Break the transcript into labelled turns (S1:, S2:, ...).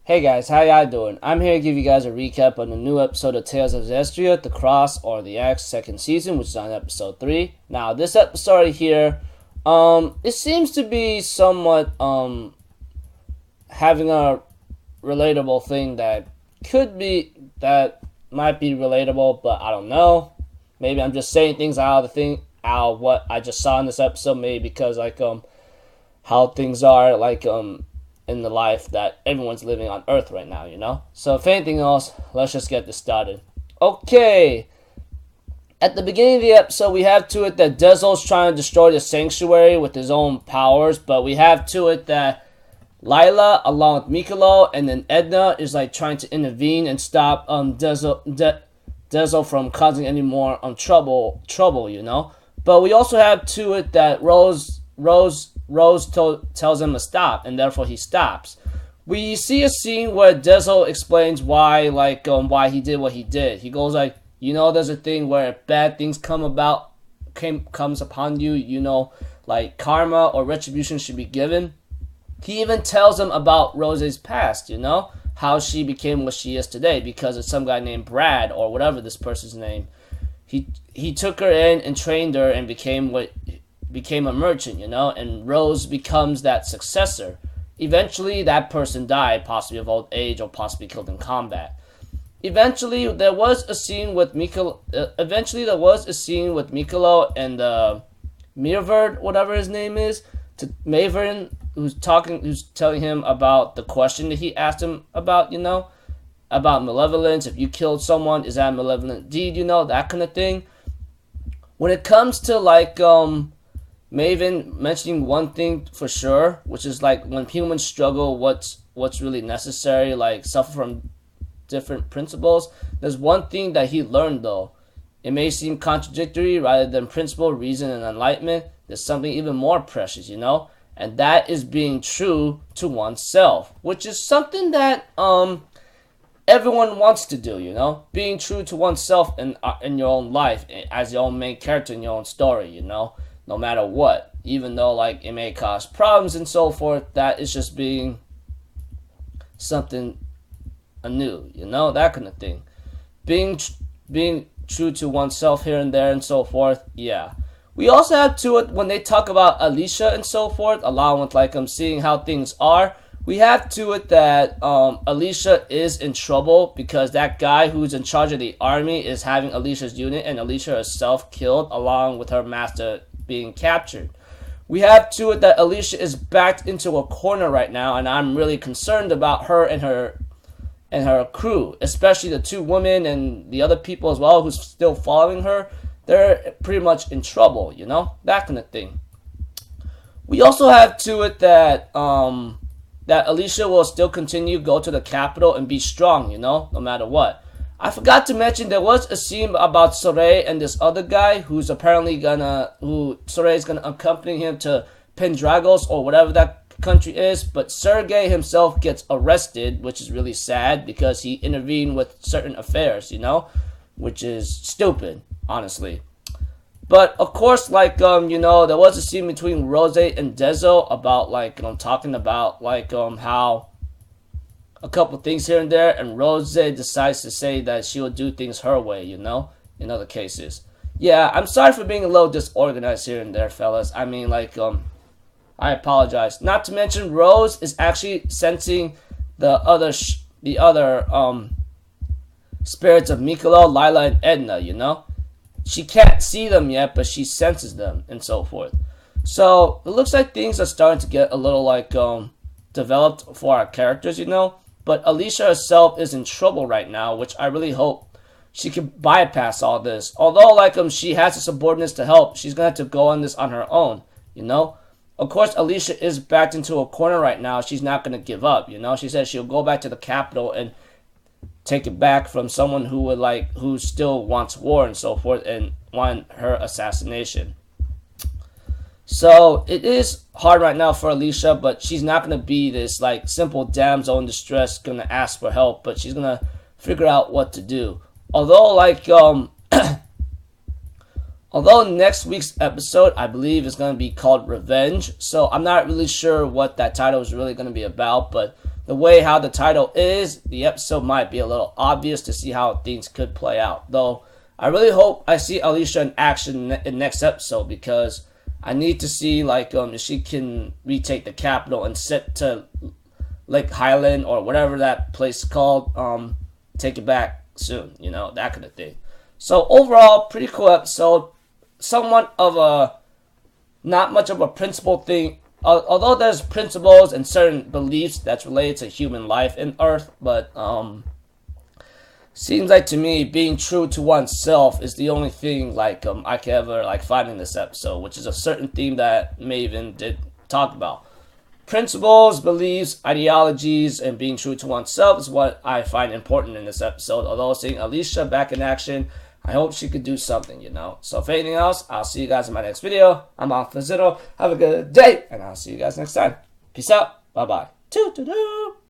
S1: Hey guys, how y'all doing? I'm here to give you guys a recap on the new episode of Tales of Zestiria, the Cross or the X second season, which is on episode 3. Now, this episode here, it seems to be somewhat, having a relatable thing that might be relatable, but I don't know. Maybe I'm just saying things out of what I just saw in this episode, maybe because, how things are, in the life that everyone's living on Earth right now, you know? So if anything else, let's just get this started. Okay. At the beginning of the episode, we have to it that Dezel's trying to destroy the sanctuary with his own powers, but we have to it that Lila, along with Mikolo, and then Edna is trying to intervene and stop Dezel from causing any more trouble, you know? But we also have to it that Rose tells him to stop, and therefore he stops. We see a scene where Dezel explains why he did what he did. He goes there's a thing where if bad things comes upon you, karma or retribution should be given. He even tells him about Rose's past, how she became what she is today because of some guy named Brad or whatever this person's name. He took her in and trained her and became a merchant, and Rose becomes that successor. Eventually, that person died, possibly of old age or possibly killed in combat. Eventually, there was a scene with Mikolo and Mirverd, whatever his name is, to Mavern, who's telling him about the question that he asked him about, about malevolence. If you killed someone, is that a malevolent deed, that kind of thing. When it comes to Maven mentioning one thing for sure, which is when humans struggle, what's really necessary, suffer from different principles. There's one thing that he learned though. It may seem contradictory, rather than principle, reason, and enlightenment. There's something even more precious, and that is being true to oneself, which is something that everyone wants to do, being true to oneself in your own life as your own main character in your own story, no matter what, even though it may cause problems and so forth. That is just being something anew, that kind of thing. Being true to oneself here and there and so forth. Yeah. We also have to it when they talk about Alicia and so forth, along with seeing how things are. We have to it that Alicia is in trouble because that guy who's in charge of the army is having Alicia's unit, and Alicia herself killed along with her master being captured. We have to it that Alicia is backed into a corner right now, and I'm really concerned about her and her crew, especially the two women and the other people as well who's still following her. They're pretty much in trouble, that kind of thing. We also have to it that that Alicia will still continue to go to the capital and be strong, no matter what. I forgot to mention there was a scene about Sorey and this other guy who's apparently Sorey is gonna accompany him to Pendragos or whatever that country is, but Sergei himself gets arrested, which is really sad because he intervened with certain affairs, which is stupid, honestly. But of course, there was a scene between Rose and Dezel about talking about how a couple things here and there, and Rose decides to say that she will do things her way, in other cases. Yeah, I'm sorry for being a little disorganized here and there, fellas. I mean, I apologize. Not to mention, Rose is actually sensing the other spirits of Mikolo, Lila, and Edna, She can't see them yet, but she senses them, and so forth. So, it looks like things are starting to get a little, developed for our characters, But Alicia herself is in trouble right now, which I really hope she can bypass all this. Although, she has the subordinates to help, she's going to have to go on this on her own, Of course, Alicia is backed into a corner right now. She's not going to give up, She says she'll go back to the capital and take it back from someone who still wants war and so forth and want her assassination. So it is hard right now for Alicia, but she's not going to be this simple damsel in distress going to ask for help, but she's going to figure out what to do. Although although next week's episode I believe is going to be called Revenge, so I'm not really sure what that title is really going to be about, but the way how the title is, the episode might be a little obvious to see how things could play out. Though I really hope I see Alicia in action in next episode, because I need to see like if she can retake the capital and sit to Lake Highland or whatever that place is called. Take it back soon, you know, that kind of thing. So overall, pretty cool episode. Somewhat of a not much of a principle thing. Although there's principles and certain beliefs that's related to human life in Earth, but seems like to me being true to oneself is the only thing like I can ever like find in this episode, which is a certain theme that Maven did talk about. Principles, beliefs, ideologies, and being true to oneself is what I find important in this episode. Although seeing Alicia back in action, I hope she could do something, you know. So if anything else, I'll see you guys in my next video. I'm off the Zito. Have a good day, and I'll see you guys next time. Peace out. Bye-bye. Toot-toot-toot.